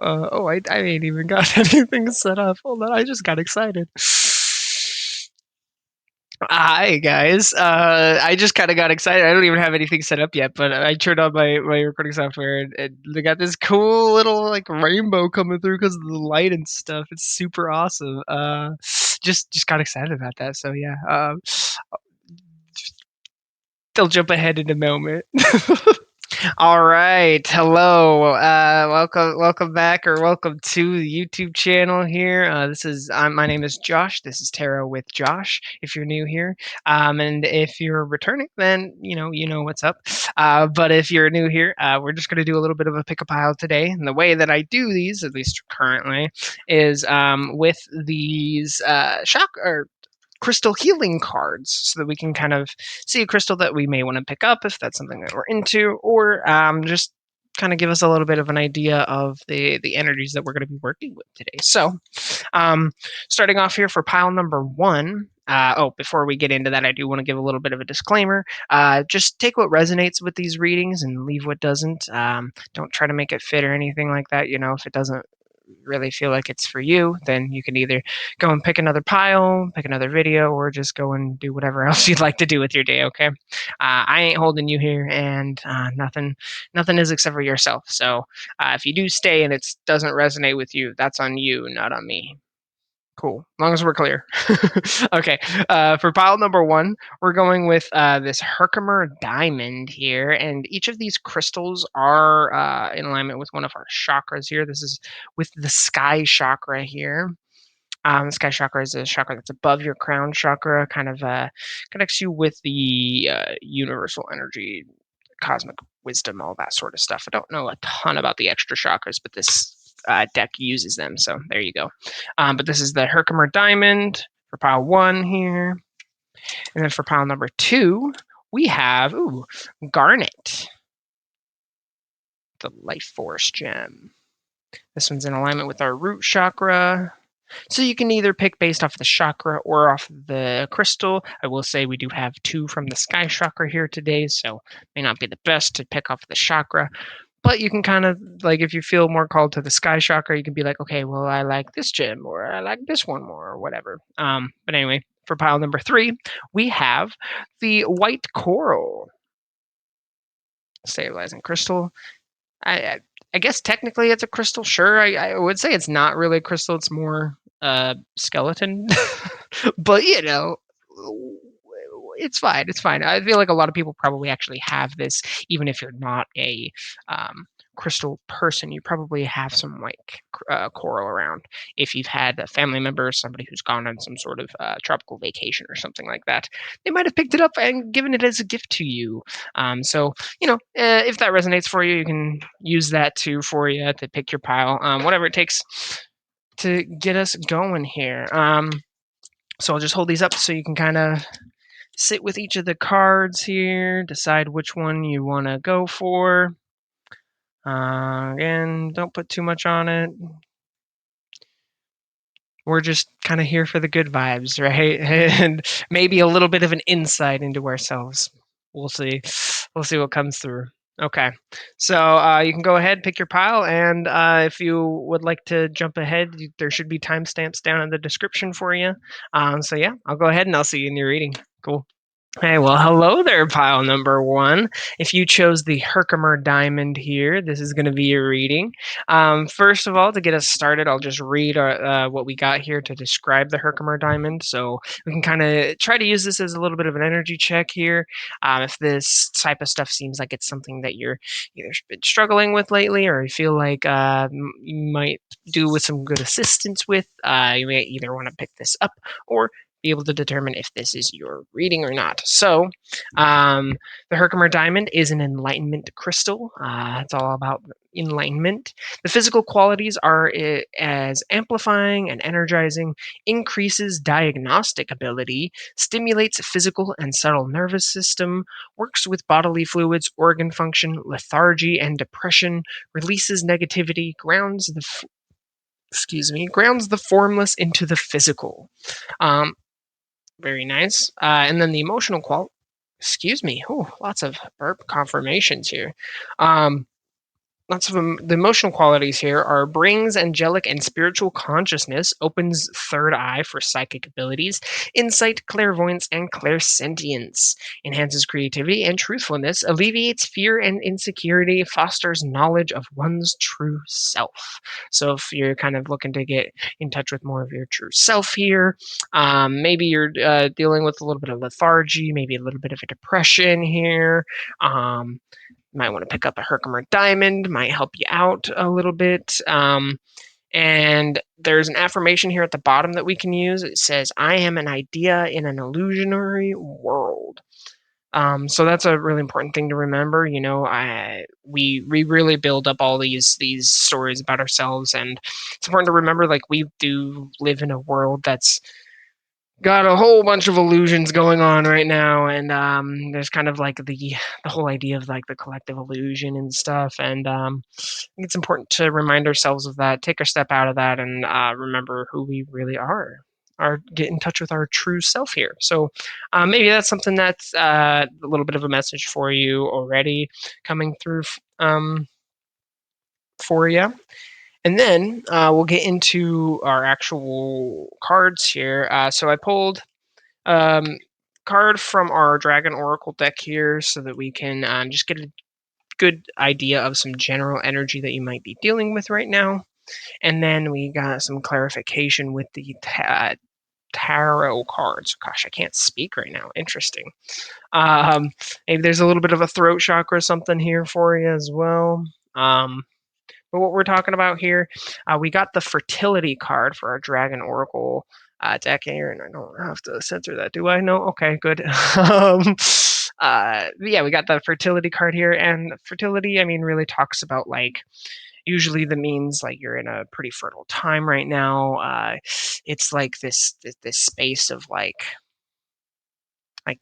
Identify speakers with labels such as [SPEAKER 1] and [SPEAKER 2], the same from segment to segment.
[SPEAKER 1] I ain't even got anything set up. Hold on, I just got excited. Hi guys. I just kind of got excited. I don't even have anything set up yet, but I turned on my recording software and they got this cool little like rainbow coming through because of the light and stuff. It's super awesome. Just got excited about that. So yeah. They'll jump ahead in a moment. All right. Hello. Welcome back, or welcome to the YouTube channel here. My name is Josh. This is Tarot with Josh. If you're new here, and if you're returning, then you know what's up. But if you're new here, we're just gonna do a little bit of a pick a pile today. And the way that I do these, at least currently, is with these shock or crystal healing cards so that we can kind of see a crystal that we may want to pick up if that's something that we're into, or just kind of give us a little bit of an idea of the energies that we're going to be working with today. So, um, starting off here for pile number one. Before we get into that, I do want to give a little bit of a disclaimer. Just take what resonates with these readings and leave what doesn't. Don't try to make it fit or anything like that. You know, if it doesn't really feel like it's for you, then you can either go and pick another pile, pick another video, or just go and do whatever else you'd like to do with your day. Okay, I ain't holding you here, and nothing is except for yourself. So if you do stay and it doesn't resonate with you, that's on you, not on me. Cool. As long as we're clear. Okay. For pile number one, we're going with this Herkimer diamond here. And each of these crystals are in alignment with one of our chakras here. This is with the sky chakra here. The sky chakra is a chakra that's above your crown chakra, kind of connects you with the universal energy, cosmic wisdom, all that sort of stuff. I don't know a ton about the extra chakras, but this deck uses them. So there you go. But this is the Herkimer diamond for pile one here. And then for pile number two, we have Garnet, the life force gem. This one's in alignment with our root chakra. So you can either pick based off the chakra or off the crystal. I will say we do have two from the sky chakra here today, so may not be the best to pick off the chakra. But you can kind of, like, if you feel more called to the sky chakra, you can be like, okay, well, I like this gem, or I like this one more, or whatever. But anyway, for pile number three, we have the white coral stabilizing crystal. I I guess technically it's a crystal. Sure, I would say it's not really a crystal. It's more skeleton, but it's fine. It's fine. I feel like a lot of people probably actually have this, even if you're not a um, crystal person. You probably have some white coral around. If you've had a family member or somebody who's gone on some sort of tropical vacation or something like that, they might have picked it up and given it as a gift to you. So if that resonates for you, you can use that too for you to pick your pile, whatever it takes to get us going here. So I'll just hold these up so you can kind of sit with each of the cards here, decide which one you want to go for. Again, don't put too much on it. We're just kind of here for the good vibes, right? And maybe a little bit of an insight into ourselves. We'll see. We'll see what comes through. Okay, so you can go ahead, pick your pile, and if you would like to jump ahead, there should be timestamps down in the description for you. So yeah, I'll go ahead and I'll see you in your reading. Cool. Hey, well, hello there, pile number one. If you chose the Herkimer diamond here, this is going to be your reading. First of all, to get us started, I'll just read what we got here to describe the Herkimer diamond. So we can kind of try to use this as a little bit of an energy check here. If this type of stuff seems like it's something that you're either been struggling with lately, or you feel like you might do with some good assistance with, you may either want to pick this up or be able to determine if this is your reading or not. So, the Herkimer diamond is an enlightenment crystal. It's all about enlightenment. The physical qualities are as amplifying and energizing, increases diagnostic ability, stimulates physical and subtle nervous system, works with bodily fluids, organ function, lethargy, and depression, releases negativity, grounds the formless into the physical. Um, Very nice. And then the emotional excuse me. Oh, lots of burp confirmations here. Um, lots of the emotional qualities here are brings angelic and spiritual consciousness, opens third eye for psychic abilities, insight, clairvoyance, and clairsentience, enhances creativity and truthfulness, alleviates fear and insecurity, fosters knowledge of one's true self. So if you're kind of looking to get in touch with more of your true self here, maybe you're dealing with a little bit of lethargy, maybe a little bit of a depression here. You might want to pick up a Herkimer diamond, might help you out a little bit. And there's an affirmation here at the bottom that we can use. It says, I am an idea in an illusionary world. So that's a really important thing to remember. You know, we really build up all these stories about ourselves, and it's important to remember, like, we do live in a world that's got a whole bunch of illusions going on right now, and there's kind of like the whole idea of like the collective illusion and stuff, and I think it's important to remind ourselves of that, take a step out of that, and remember who we really are, get in touch with our true self here. So maybe that's something that's a little bit of a message for you already coming through for you. And then we'll get into our actual cards here. So I pulled um, card from our Dragon Oracle deck here so that we can just get a good idea of some general energy that you might be dealing with right now. And then we got some clarification with the tarot cards. Gosh, I can't speak right now. Interesting. Maybe there's a little bit of a throat chakra or something here for you as well. But what we're talking about here, we got the fertility card for our Dragon Oracle deck here, and I don't have to censor that, do I? No? Okay, good. Yeah, we got the fertility card here, and fertility, I mean, really talks about like usually that means like you're in a pretty fertile time right now. It's like this space of like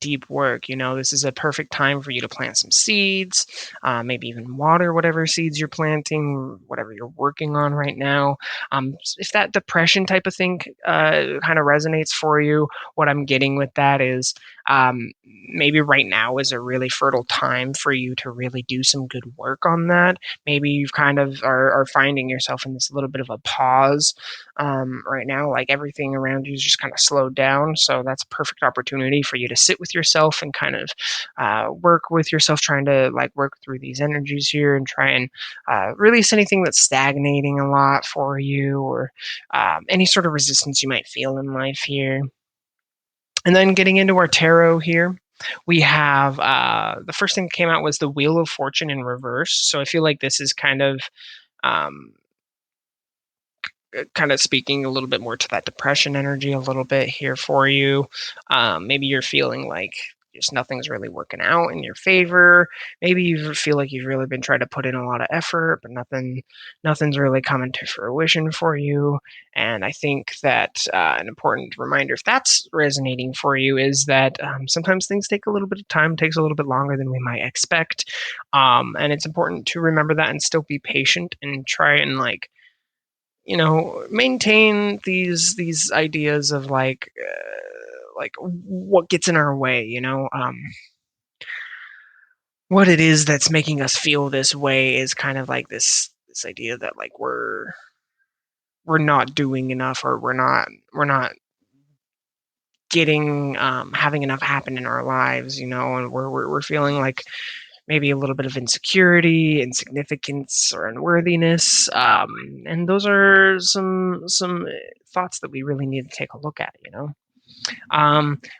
[SPEAKER 1] deep work. You know, this is a perfect time for you to plant some seeds, maybe even water whatever seeds you're planting, whatever you're working on right now. If that depression type of thing kind of resonates for you, what I'm getting with that is maybe right now is a really fertile time for you to really do some good work on that. Maybe you've kind of are finding yourself in this little bit of a pause right now, like everything around you is just kind of slowed down. So that's a perfect opportunity for you to sit with yourself and kind of work with yourself, trying to like work through these energies here and try and release anything that's stagnating a lot for you, or any sort of resistance you might feel in life here. And then getting into our tarot here, we have the first thing that came out was the Wheel of Fortune in reverse. So I feel like this is um, kind of speaking a little bit more to that depression energy a little bit here for you. Maybe you're feeling like just nothing's really working out in your favor. Maybe you feel like you've really been trying to put in a lot of effort, but nothing's really coming to fruition for you. And I think that an important reminder, if that's resonating for you, is that sometimes things take a little bit of time, takes a little bit longer than we might expect. And it's important to remember that and still be patient and try and maintain these ideas of like what gets in our way, what it is that's making us feel this way is kind of like this idea that like we're not doing enough, or we're not getting having enough happen in our lives, and we're feeling like maybe a little bit of insecurity, insignificance, or unworthiness. And those are some thoughts that we really need to take a look at.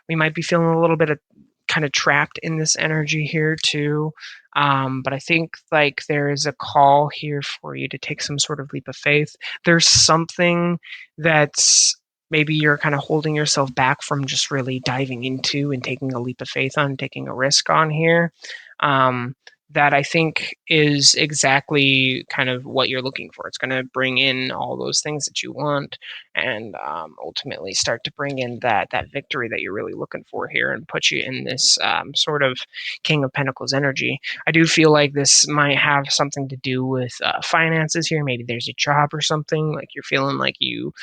[SPEAKER 1] We might be feeling a little bit of kind of trapped in this energy here too. But I think like there is a call here for you to take some sort of leap of faith. There's something that's maybe you're kind of holding yourself back from just really diving into and taking a leap of faith on, taking a risk on here. Um, that I think is exactly kind of what you're looking for. It's going to bring in all those things that you want, and ultimately start to bring in that victory that you're really looking for here, and put you in this sort of King of Pentacles energy. I do feel like this might have something to do with finances here. Maybe there's a job or something, like you're feeling like you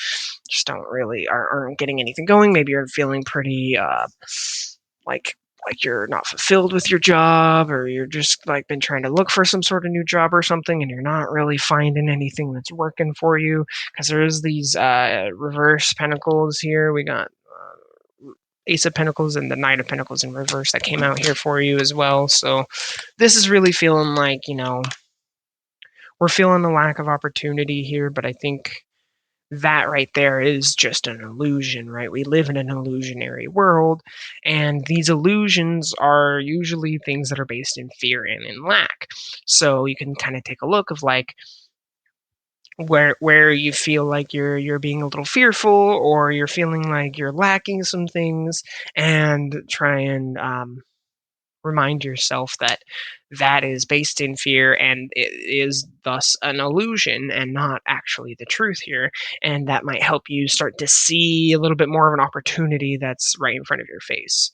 [SPEAKER 1] just don't really aren't getting anything going. Maybe you're feeling pretty like like you're not fulfilled with your job, or you're just like been trying to look for some sort of new job or something, and you're not really finding anything that's working for you, because there's these reverse pentacles here. We got Ace of Pentacles and the Knight of Pentacles in reverse that came out here for you as well. So this is really feeling like, we're feeling a lack of opportunity here, but I think that right there is just an illusion, right? We live in an illusionary world, and these illusions are usually things that are based in fear and in lack. So you can kind of take a look of like where you feel like you're being a little fearful, or you're feeling like you're lacking some things, and try and remind yourself that that is based in fear, and it is thus an illusion and not actually the truth here. And that might help you start to see a little bit more of an opportunity that's right in front of your face,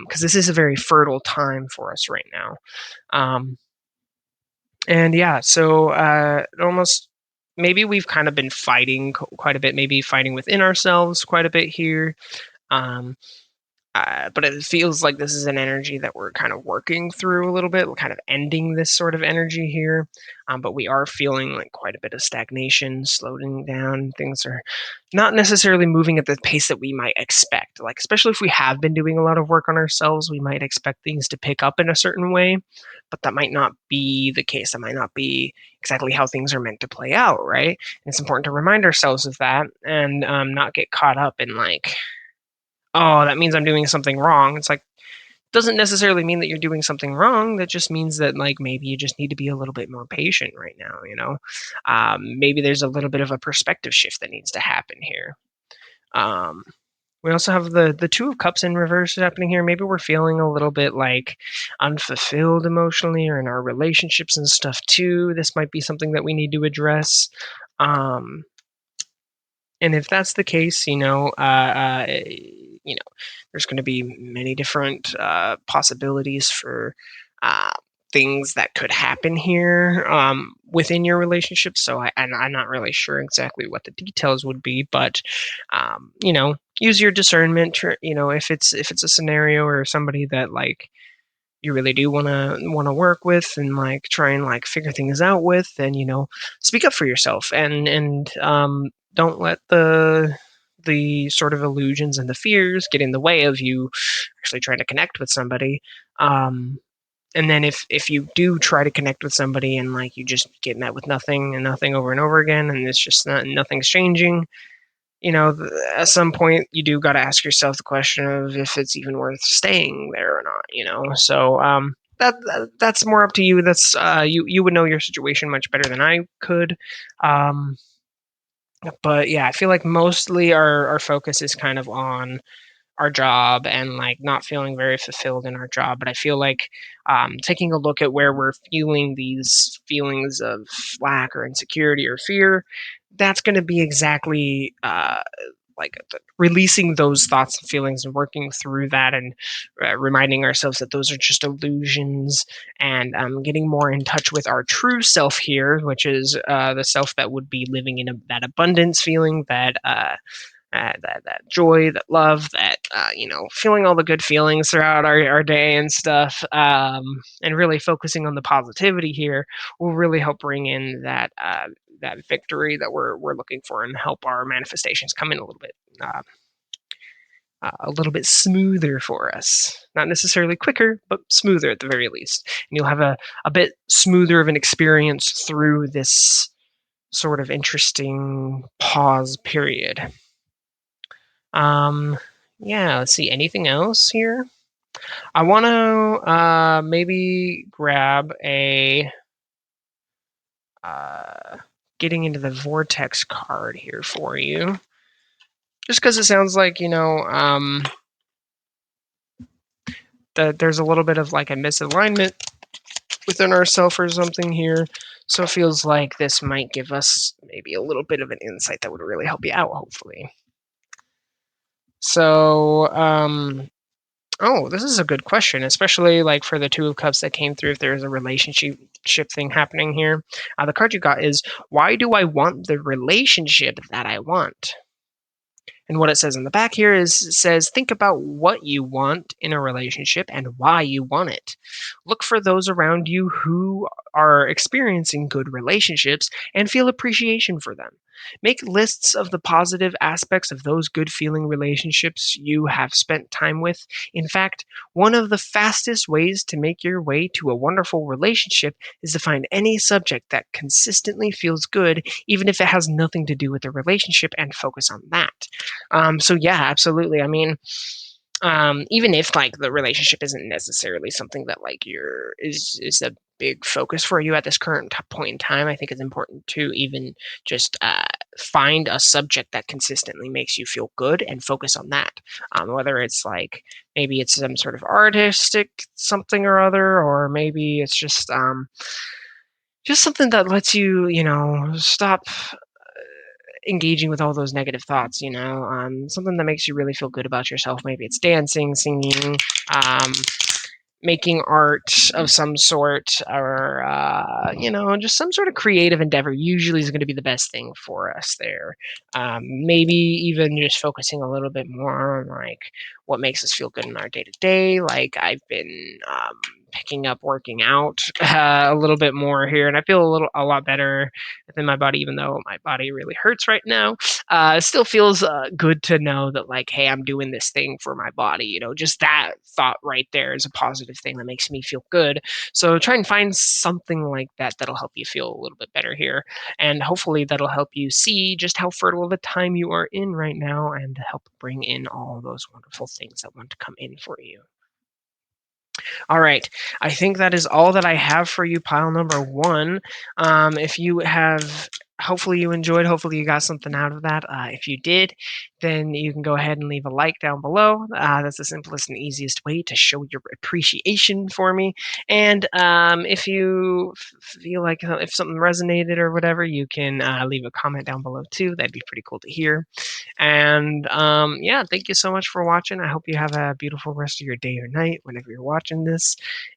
[SPEAKER 1] because this is a very fertile time for us right now. And yeah, so almost maybe we've kind of been fighting quite a bit, maybe fighting within ourselves quite a bit here. Um, but it feels like this is an energy that we're kind of working through a little bit. We're kind of ending this sort of energy here. But we are feeling like quite a bit of stagnation, slowing down. Things are not necessarily moving at the pace that we might expect. Like, especially if we have been doing a lot of work on ourselves, we might expect things to pick up in a certain way, but that might not be the case. That might not be exactly how things are meant to play out, right? And it's important to remind ourselves of that, and not get caught up in like, oh, that means I'm doing something wrong. It's like, doesn't necessarily mean that you're doing something wrong. That just means that like maybe you just need to be a little bit more patient right now. Maybe there's a little bit of a perspective shift that needs to happen here. We also have the Two of Cups in reverse happening here. Maybe we're feeling a little bit like unfulfilled emotionally, or in our relationships and stuff too. This might be something that we need to address. And if that's the case, there's going to be many different possibilities for uh, things that could happen here within your relationship. So I'm not really sure exactly what the details would be, but use your discernment. If it's a scenario or somebody that like you really do want to work with and like try and like figure things out with, then speak up for yourself, and don't let the sort of illusions and the fears get in the way of you actually trying to connect with somebody. And then if you do try to connect with somebody and like you just get met with nothing and nothing over and over again, and it's just nothing's changing, at some point you do got to ask yourself the question of if it's even worth staying there or not. So that's more up to you. That's you would know your situation much better than I could. um, but yeah, I feel like mostly our focus is kind of on our job and like not feeling very fulfilled in our job. But I feel like taking a look at where we're feeling these feelings of lack or insecurity or fear, that's going to be exactly like releasing those thoughts and feelings and working through that, and reminding ourselves that those are just illusions, and getting more in touch with our true self here, which is the self that would be living in that abundance feeling, that joy, that love, that feeling all the good feelings throughout our day and stuff, and really focusing on the positivity here will really help bring in that victory that we're looking for, and help our manifestations come in a little bit smoother for us. Not necessarily quicker, but smoother at the very least. And you'll have a bit smoother of an experience through this sort of interesting pause period. Um, yeah, let's see. Anything else here? I want to maybe grab a getting into the vortex card here for you, just because it sounds like that there's a little bit of like a misalignment within ourselves or something here. So it feels like this might give us maybe a little bit of an insight that would really help you out, hopefully. So, oh, this is a good question, especially like for the Two of Cups that came through. If there's a relationship thing happening here, the card you got is, why do I want the relationship that I want? And what it says in the back here is it says, think about what you want in a relationship and why you want it. Look for those around you who are experiencing good relationships and feel appreciation for them. Make lists of the positive aspects of those good feeling relationships you have spent time with. In fact, one of the fastest ways to make your way to a wonderful relationship is to find any subject that consistently feels good, even if it has nothing to do with the relationship, and focus on that. So yeah, absolutely. I mean, even if like the relationship isn't necessarily something that like is a big focus for you at this current point in time, I think it's important to even just find a subject that consistently makes you feel good and focus on that. Whether it's like maybe it's some sort of artistic something or other, or maybe it's just something that lets you, stop engaging with all those negative thoughts, something that makes you really feel good about yourself. Maybe it's dancing, singing, um, making art of some sort, or just some sort of creative endeavor usually is going to be the best thing for us there. Maybe even just focusing a little bit more on like what makes us feel good in our day to day. Like I've been picking up working out a little bit more here, and I feel a lot better within my body, even though my body really hurts right now. It still feels good to know that like, hey, I'm doing this thing for my body. Just that thought right there is a positive thing that makes me feel good. So try and find something like that that'll help you feel a little bit better here, and hopefully that'll help you see just how fertile of a time you are in right now, and help bring in all those wonderful things that want to come in for you. All right. I think that is all that I have for you, pile number one. If you have, hopefully you enjoyed, hopefully you got something out of that. If you did, then you can go ahead and leave a like down below. That's the simplest and easiest way to show your appreciation for me. And if you feel like if something resonated or whatever, you can leave a comment down below too. That'd be pretty cool to hear. And yeah, thank you so much for watching. I hope you have a beautiful rest of your day or night whenever you're watching this.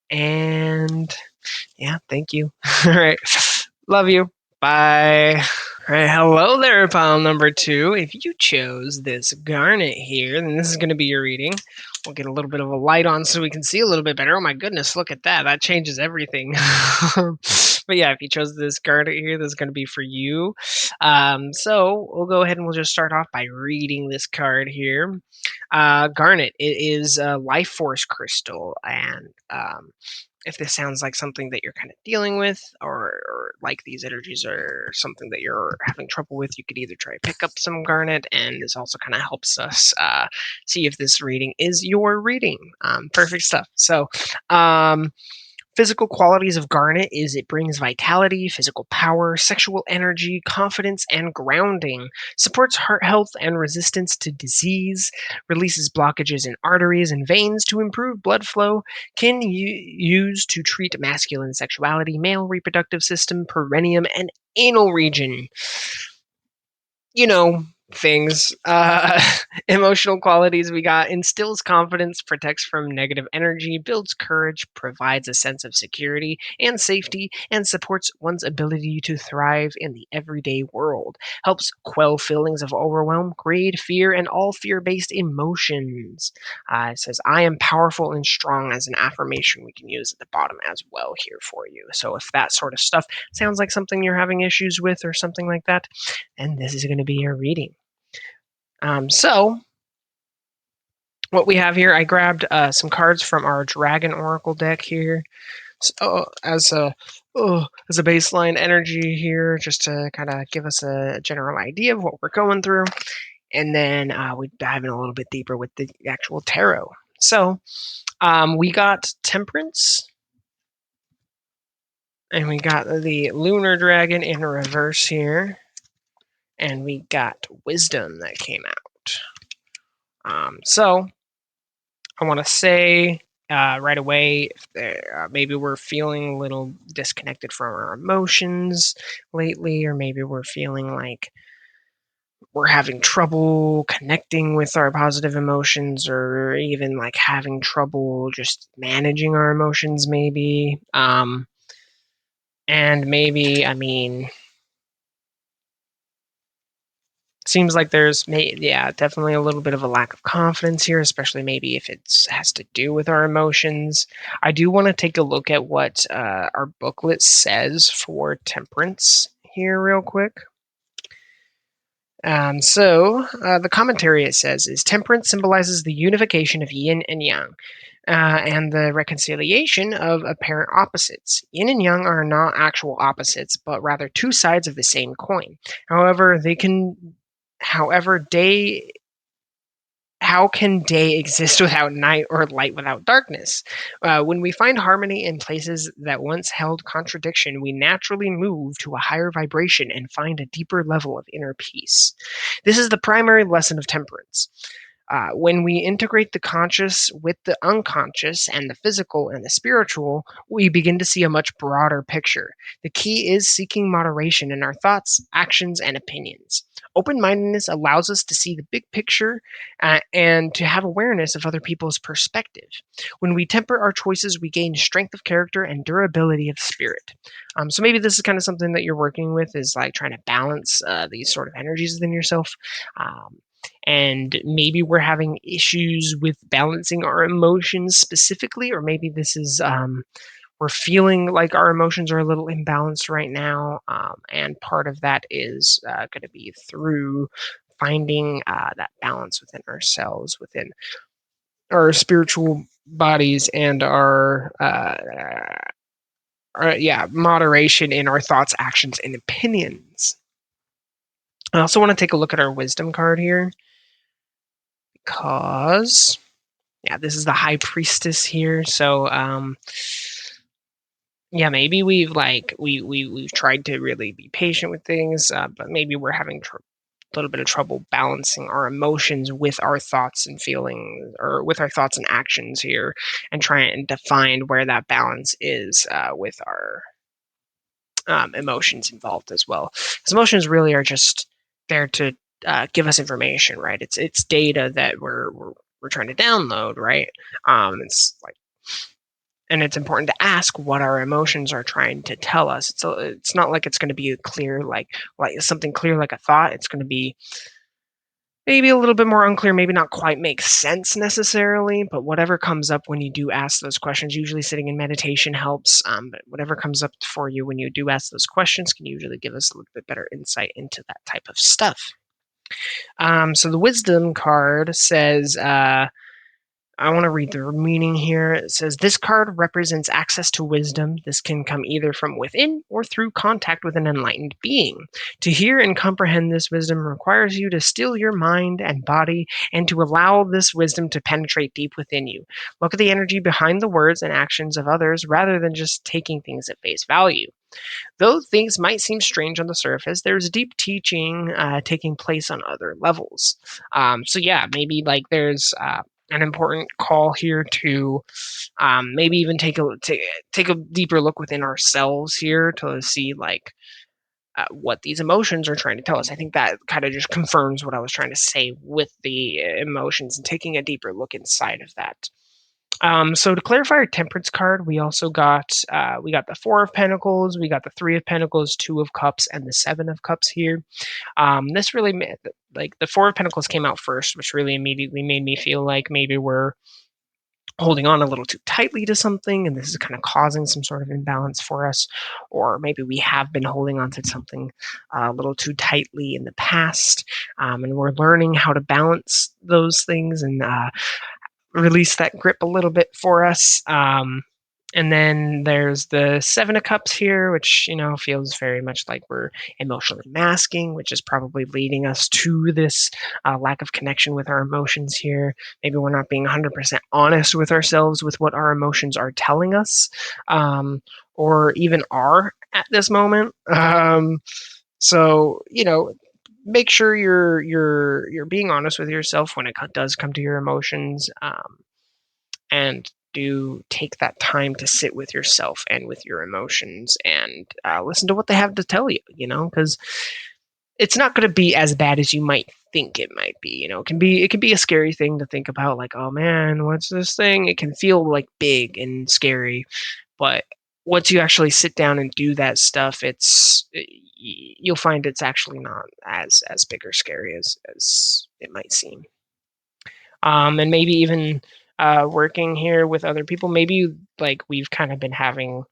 [SPEAKER 1] And yeah, thank you. All right. Love you. Bye. All right, hello there, pile number two. If you chose this Garnet here, then this is going to be your reading. We'll get a little bit of a light on so we can see a little bit better. Oh my goodness, look at that. That changes everything. But yeah, if you chose this Garnet here, this is going to be for you. So we'll go ahead and we'll just start off by reading this card here. Garnet, it is a life force crystal, and if this sounds like something that you're kind of dealing with, or like these energies are something that you're having trouble with, you could either try to pick up some Garnet, and this also kind of helps us see if this reading is your reading. Perfect stuff. So physical qualities of Garnet is it brings vitality, physical power, sexual energy, confidence, and grounding, supports heart health and resistance to disease, releases blockages in arteries and veins to improve blood flow, can use to treat masculine sexuality, male reproductive system, perineum, and anal region. Things. Emotional qualities we got: instills confidence, protects from negative energy, builds courage, provides a sense of security and safety, and supports one's ability to thrive in the everyday world. Helps quell feelings of overwhelm, greed, fear, and all fear-based emotions. It says, I am powerful and strong, as an affirmation we can use at the bottom as well here for you. So if that sort of stuff sounds like something you're having issues with or something like that, then this is going to be your reading. So what we have here, I grabbed some cards from our Dragon Oracle deck here, so, as a baseline energy here, just to kind of give us a general idea of what we're going through, and then we dive in a little bit deeper with the actual tarot. So we got Temperance, and we got the Lunar Dragon in reverse here, and we got Wisdom that came out. So I want to say right away, if maybe we're feeling a little disconnected from our emotions lately, or maybe we're feeling like we're having trouble connecting with our positive emotions, or even like having trouble just managing our emotions, maybe. And maybe, I mean, Seems like there's definitely a little bit of a lack of confidence here, especially maybe if it has to do with our emotions. I do want to take a look at what our booklet says for temperance here real quick. The commentary it says is temperance symbolizes the unification of yin and yang, and the reconciliation of apparent opposites. Yin and yang are not actual opposites, but rather two sides of the same coin. However, day how can day exist without night or light without darkness? When we find harmony in places that once held contradiction, we naturally move to a higher vibration and find a deeper level of inner peace. This is the primary lesson of temperance. When we integrate the conscious with the unconscious and the physical and the spiritual, we begin to see a much broader picture. The key is seeking moderation in our thoughts, actions, and opinions. Open mindedness allows us to see the big picture and to have awareness of other people's perspective. When we temper our choices, we gain strength of character and durability of spirit. So maybe this is kind of something that you're working with, is like trying to balance these sort of energies within yourself. And maybe we're having issues with balancing our emotions specifically, or maybe this is we're feeling like our emotions are a little imbalanced right now, and part of that is going to be through finding that balance within ourselves, within our spiritual bodies, and our moderation in our thoughts, actions, and opinions. I also want to take a look at our wisdom card here, because this is the high priestess here. So maybe we've tried to really be patient with things, but maybe we're having a little bit of trouble balancing our emotions with our thoughts and feelings, or with our thoughts and actions here, and trying to find where that balance is with our emotions involved as well. Because emotions really are just there to give us information, right? It's data that we're trying to download, right? And it's important to ask what our emotions are trying to tell us. It's not like it's going to be clear, like something clear like a thought. It's going to be maybe a little bit more unclear, maybe not quite make sense necessarily, but whatever comes up when you do ask those questions, usually sitting in meditation helps. But whatever comes up for you when you do ask those questions can usually give us a little bit better insight into that type of stuff. So the wisdom card says, I want to read the meaning here. It says, this card represents access to wisdom. This can come either from within or through contact with an enlightened being. To hear and comprehend this wisdom requires you to still your mind and body and to allow this wisdom to penetrate deep within you. Look at the energy behind the words and actions of others rather than just taking things at face value. Though things might seem strange on the surface, there's deep teaching taking place on other levels. Maybe like there's an important call here to maybe even take a deeper look within ourselves here to see like what these emotions are trying to tell us. I think that kind of just confirms what I was trying to say with the emotions and taking a deeper look inside of that. So to clarify our temperance card, we also got the Four of Pentacles, we got the Three of Pentacles, Two of Cups, and the Seven of Cups here. This really like the Four of Pentacles came out first, which really immediately made me feel like maybe we're holding on a little too tightly to something, and this is kind of causing some sort of imbalance for us, or maybe we have been holding on to something a little too tightly in the past, and we're learning how to balance those things and release that grip a little bit for us. And then there's the Seven of Cups here, which, feels very much like we're emotionally masking, which is probably leading us to this lack of connection with our emotions here. Maybe we're not being 100% honest with ourselves with what our emotions are telling us, or even are at this moment. So, make sure you're being honest with yourself when it does come to your emotions, and do take that time to sit with yourself and with your emotions and listen to what they have to tell you, because it's not going to be as bad as you might think it might be. It can be a scary thing to think about, like, oh man, what's this thing? It can feel like big and scary, but once you actually sit down and do that stuff, you'll find it's actually not as big or scary as it might seem. And maybe even working here with other people, maybe like we've kind of been having a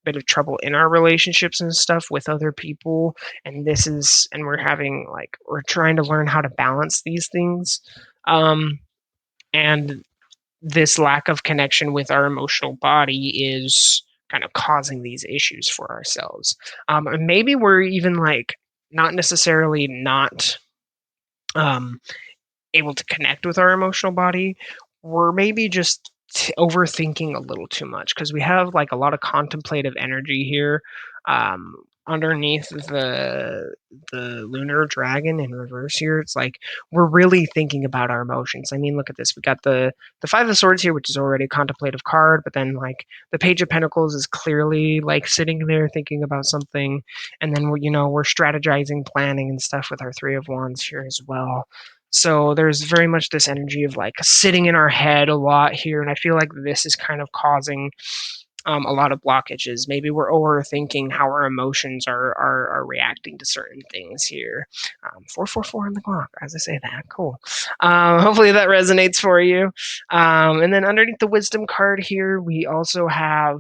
[SPEAKER 1] bit of trouble in our relationships and stuff with other people, and we're trying to learn how to balance these things. And this lack of connection with our emotional body is kind of causing these issues for ourselves. And maybe we're even like not necessarily not um, able to connect with our emotional body. We're maybe just overthinking a little too much because we have like a lot of contemplative energy here um, underneath the lunar dragon in reverse here. It's like we're really thinking about our emotions. I mean, look at this. We got the five of swords here, which is already a contemplative card, but then like the page of pentacles is clearly like sitting there thinking about something, and then we're strategizing, planning and stuff with our three of wands here as well. So there's very much this energy of like sitting in our head a lot here, and I feel like this is kind of causing a lot of blockages. Maybe we're overthinking how our emotions are reacting to certain things here. 444 on the clock, as I say that. Cool. Hopefully that resonates for you. And then underneath the wisdom card here, we also have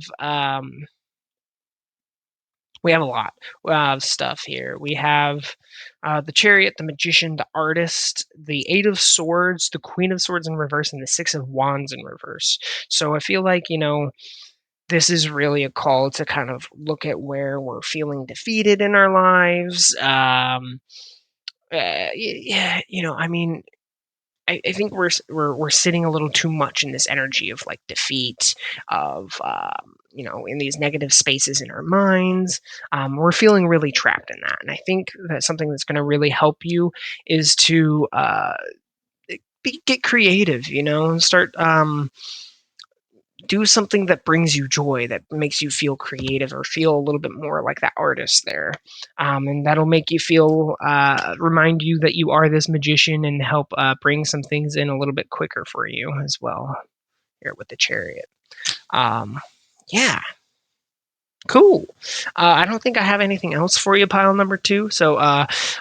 [SPEAKER 1] we have a lot of stuff here. We have the Chariot, the Magician, the Artist, the Eight of Swords, the Queen of Swords in reverse, and the Six of Wands in reverse. So I feel like, this is really a call to kind of look at where we're feeling defeated in our lives. Yeah, I mean, I think we're sitting a little too much in this energy of like defeat, of in these negative spaces in our minds. We're feeling really trapped in that, and I think that something that's going to really help you is to get creative. Start do something that brings you joy, that makes you feel creative or feel a little bit more like that artist there. And that'll make you feel, remind you that you are this magician and help bring some things in a little bit quicker for you as well here with the Chariot. Yeah, cool. I don't think I have anything else for you, pile number two. So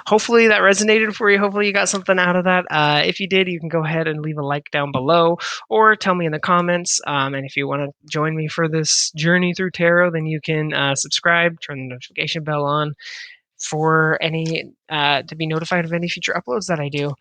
[SPEAKER 1] hopefully that resonated for you. Hopefully you got something out of that. If you did, you can go ahead and leave a like down below or tell me in the comments. And if you want to join me for this journey through tarot, then you can subscribe, turn the notification bell on for any to be notified of any future uploads that I do.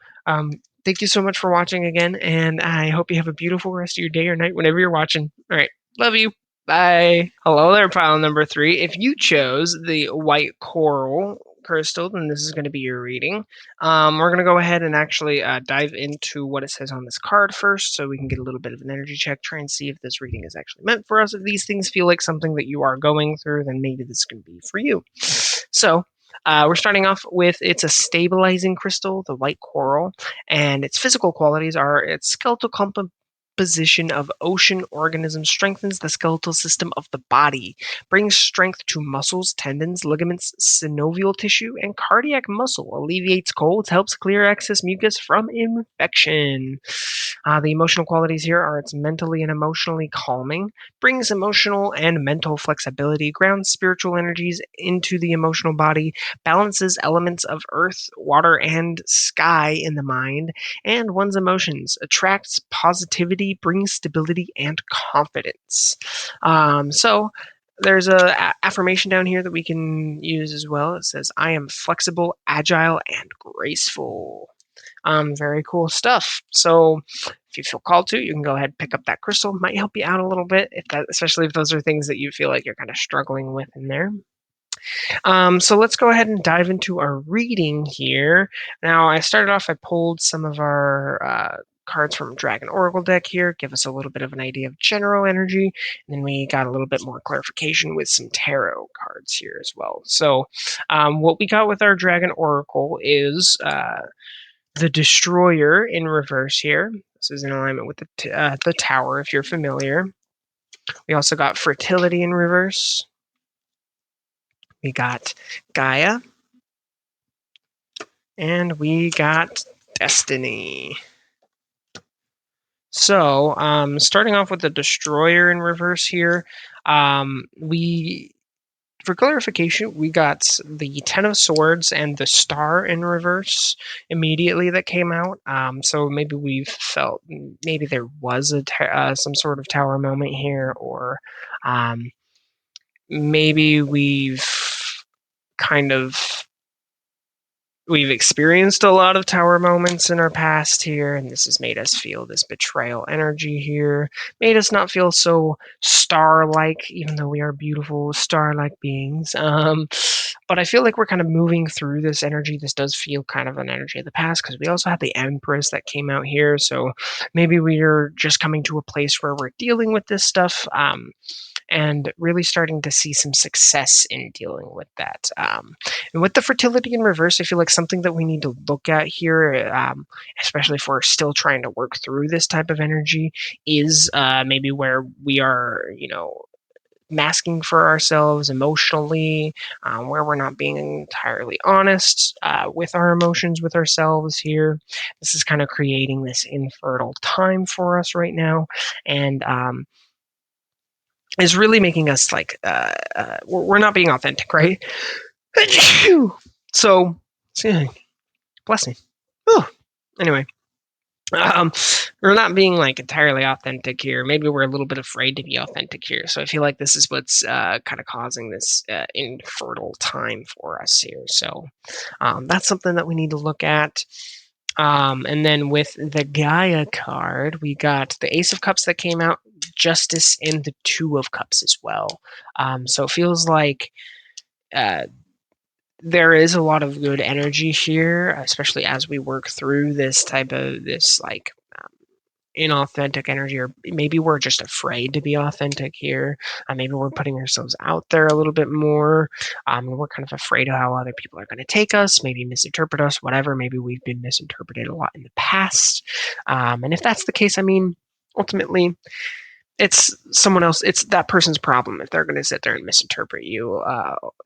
[SPEAKER 1] Thank you so much for watching again, and I hope you have a beautiful rest of your day or night whenever you're watching. All right, love you. Bye. Hello there, pile number three. If you chose the white coral crystal, then this is going to be your reading. We're going to go ahead and actually dive into what it says on this card first so we can get a little bit of an energy check, try and see if this reading is actually meant for us. If these things feel like something that you are going through, then maybe this can be for you. So, we're starting off with it's a stabilizing crystal, the white coral, and its physical qualities are its skeletal composition of ocean organisms strengthens the skeletal system of the body, brings strength to muscles, tendons, ligaments, synovial tissue, and cardiac muscle, alleviates colds, helps clear excess mucus from infection. The emotional qualities here are it's mentally and emotionally calming, brings emotional and mental flexibility, grounds spiritual energies into the emotional body, balances elements of earth, water, and sky in the mind, and one's emotions, attracts positivity, brings stability and confidence. So there's a affirmation down here that we can use as well. It says, I am flexible, agile, and graceful. Very cool stuff. So if you feel called to, you can go ahead and pick up that crystal. Might help you out a little bit, especially if those are things that you feel like you're kind of struggling with in there. So let's go ahead and dive into our reading here. Now, I started off, I pulled some of our cards from Dragon Oracle deck here, give us a little bit of an idea of general energy, and then we got a little bit more clarification with some tarot cards here as well. So what we got with our Dragon Oracle is the Destroyer in reverse here. This is in alignment with the Tower, if you're familiar. We also got Fertility in reverse. We got Gaia. And we got Destiny. So, starting off with the Destroyer in reverse here, We For clarification, we got the Ten of Swords and the Star in reverse immediately that came out. So maybe we've felt maybe there was some sort of tower moment here, or um, maybe kind of we've experienced a lot of tower moments in our past here, and this has made us feel this betrayal energy here, made us not feel so star-like, even though we are beautiful star-like beings. But I feel like we're kind of moving through this energy. This does feel kind of an energy of the past, because we also had the Empress that came out here, so maybe we're just coming to a place where we're dealing with this stuff. And really starting to see some success in dealing with that. And with the fertility in reverse, I feel like something that we need to look at here, especially if we're still trying to work through this type of energy, is maybe where we are, masking for ourselves emotionally, where we're not being entirely honest with our emotions with ourselves here. This is kind of creating this infertile time for us right now. And is really making us like we're not being authentic, right? So, bless me. Whew. Anyway, um, we're not being like entirely authentic here. Maybe we're a little bit afraid to be authentic here. So I feel like this is what's kind of causing this infertile time for us here. So that's something that we need to look at. And then with the Gaia card, we got the Ace of Cups that came out, Justice, and the Two of Cups as well. So it feels like there is a lot of good energy here, especially as we work through this like inauthentic energy, or maybe we're just afraid to be authentic here. Maybe we're putting ourselves out there a little bit more. We're kind of afraid of how other people are going to take us, maybe misinterpret us, whatever. Maybe we've been misinterpreted a lot in the past. And if that's the case, I mean, ultimately, it's someone else. It's that person's problem if they're going to sit there and misinterpret you.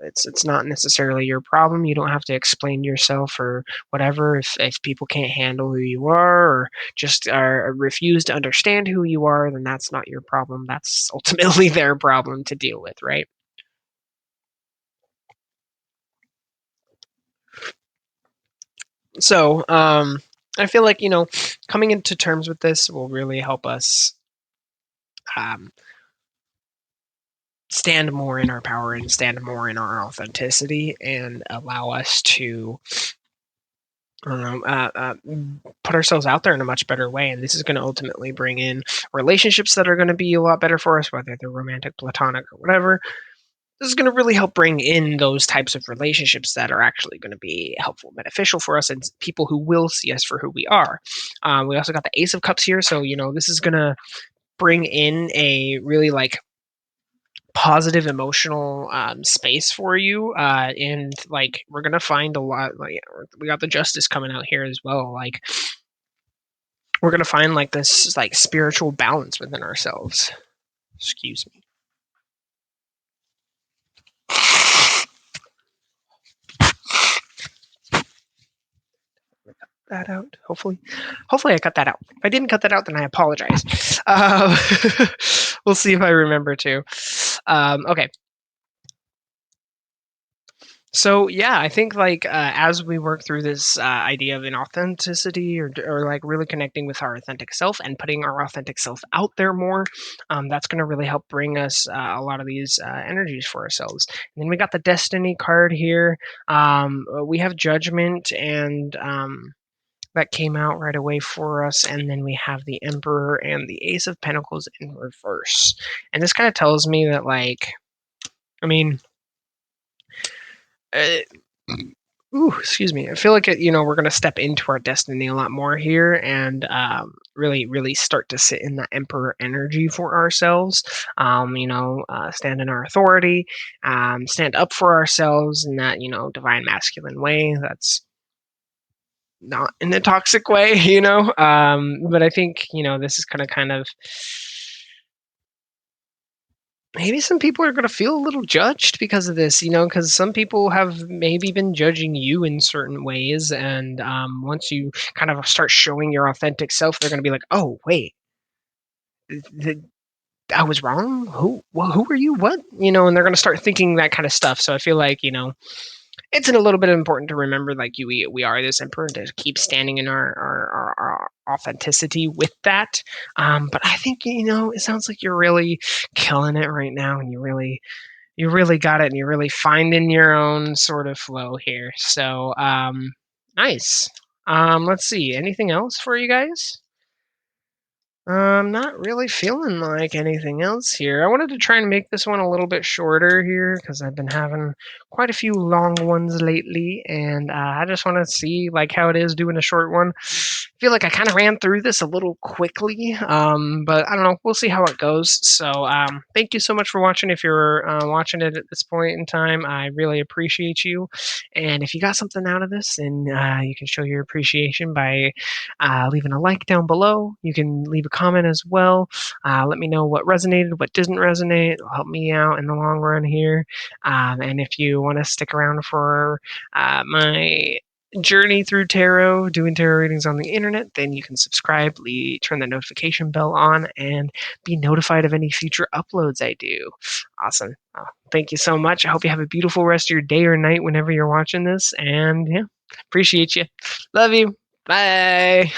[SPEAKER 1] It's not necessarily your problem. You don't have to explain yourself or whatever. If people can't handle who you are, or just refuse to understand who you are, then that's not your problem. That's ultimately their problem to deal with, right? So I feel like coming into terms with this will really help us um, stand more in our power and stand more in our authenticity, and allow us to put ourselves out there in a much better way. And this is going to ultimately bring in relationships that are going to be a lot better for us, whether they're romantic, platonic, or whatever. This is going to really help bring in those types of relationships that are actually going to be helpful, beneficial for us, and people who will see us for who we are. We also got the Ace of Cups here, so this is going to bring in a really like positive emotional space for you, and like we're gonna find a lot. Like we got the Justice coming out here as well. Like we're gonna find like this like spiritual balance within ourselves. Excuse me. That out. Hopefully I cut that out. If I didn't cut that out, then I apologize. We'll see if I remember to. Okay. So yeah, I think like as we work through this idea of inauthenticity, or like really connecting with our authentic self and putting our authentic self out there more, that's going to really help bring us a lot of these energies for ourselves. And then we got the Destiny card here. We have Judgment, and that came out right away for us. And then we have the Emperor and the Ace of Pentacles in reverse. And this kind of tells me that like, I mean. Uh, Ooh, excuse me. I feel like we're going to step into our destiny a lot more here, and really, really start to sit in that Emperor energy for ourselves. Stand in our authority, stand up for ourselves in that divine masculine way. That's not in a toxic way, But I think this is kind of maybe some people are going to feel a little judged because of this, because some people have maybe been judging you in certain ways. And once you kind of start showing your authentic self, they're going to be like, oh, wait, I was wrong. Who are you? What? And they're gonna start thinking that kind of stuff. So I feel like it's a little bit important to remember, like we are this emperor, and to keep standing in our authenticity with that. But I think it sounds like you're really killing it right now, and you really got it, and you're really finding your own sort of flow here. So nice. Let's see. Anything else for you guys? I'm not really feeling like anything else here. I wanted to try and make this one a little bit shorter here because I've been having quite a few long ones lately, and I just want to see like how it is doing a short one. I feel like I kind of ran through this a little quickly, but I don't know. We'll see how it goes. So thank you so much for watching. If you're watching it at this point in time, I really appreciate you. And if you got something out of this, then you can show your appreciation by leaving a like down below. You can leave a comment as well. Let me know what resonated, what didn't resonate. It'll help me out in the long run here. And if you want to stick around for my journey through tarot, doing tarot readings on the internet, then you can subscribe, turn the notification bell on, and be notified of any future uploads I do. Awesome. Thank you so much. I hope you have a beautiful rest of your day or night whenever you're watching this. And yeah, appreciate you. Love you. Bye.